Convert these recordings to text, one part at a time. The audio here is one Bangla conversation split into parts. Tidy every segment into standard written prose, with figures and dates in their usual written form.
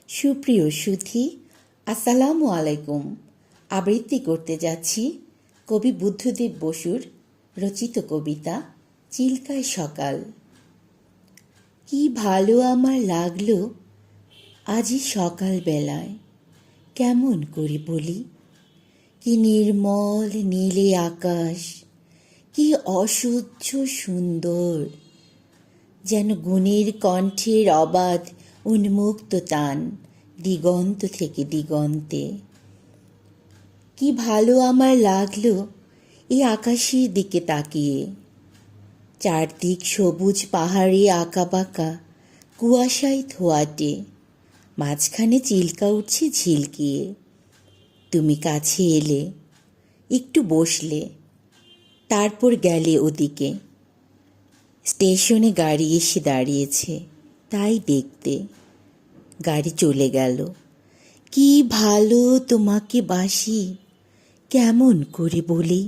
সুপ্রিয় সুধী, আসসালামু আলাইকুম। আবৃত্তি করতে যাচ্ছি কবি বুদ্ধদেব বসুর রচিত কবিতা চিল্কায় সকাল। কি ভালো আমার লাগলো আজি সকালবেলায়, কেমন করে বলি। কি নির্মল নীলে আকাশ, কি অসহ্য সুন্দর, যেন গুণের কণ্ঠের অবাধ উন্মুক্ত টান দিগন্ত থেকে দিগন্তে। কি ভালো আমার লাগলো এই আকাশের দিকে তাকিয়ে, চারদিক সবুজ পাহাড়ে আঁকাবাঁকা কুয়াশায় ধোয়াটে, মাঝখানে চিল্কা উঠছে ঝিলকিয়ে। তুমি কাছে এলে, একটু বসলে, তারপর গেলে ওদিকে। স্টেশনে গাড়ি এসে দাঁড়িয়েছে, তাই দেখতে। গাড়ি চলে গেল। কি ভালো তোমাকে বাসি, কেমন করে বলি।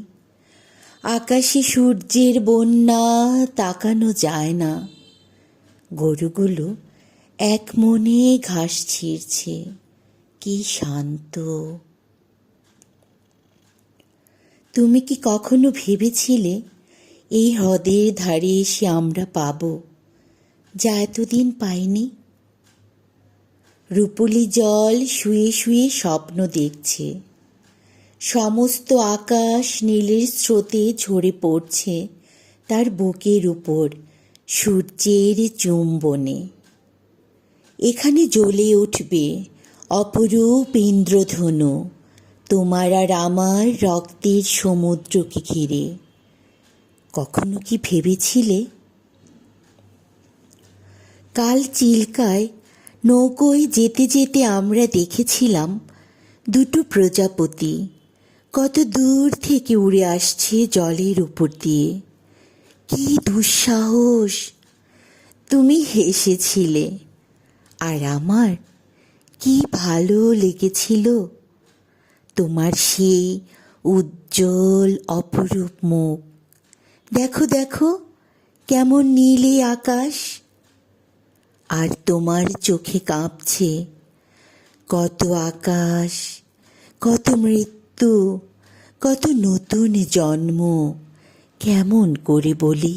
আকাশে সূর্যের বন্যা, তাকানো যায় না। গরুগুলো এক মনে ঘাস ছিঁড়ছে, কি শান্ত। তুমি কি কখনো ভেবেছিলে এই হ্রদের ধারে এসে আমরা পাব যা এতদিন পাইনি? রূপলি জল শুয়ে শুয়ে স্বপ্ন দেখছে, সমস্ত আকাশ নীলের স্রোতে ঝরে পড়ছে তার বুকের উপর সূর্যের চুম্বনে। এখানে জ্বলে উঠবে অপরূপ ইন্দ্রধনু তোমার আর আমার রক্তের সমুদ্রকে ঘিরে। কখনো কি ভেবেছিলে? কাল চিল্কায় নৌকোয় যেতে যেতে আমরা দেখেছিলাম দুটো প্রজাপতি কত দূর থেকে উড়ে আসছে জলের উপর দিয়ে। কি দুঃসাহস! তুমি হেসেছিলে, আর আমার কি ভালো লেগেছিল তোমার সেই উজ্জ্বল অপরূপ মুখ। দেখো দেখো, কেমন নীলে আকাশ, আর তোমার চোখে কাঁপছে কত আকাশ, কত মৃত্যু, কত নতুন জন্ম, কেমন করে বলি।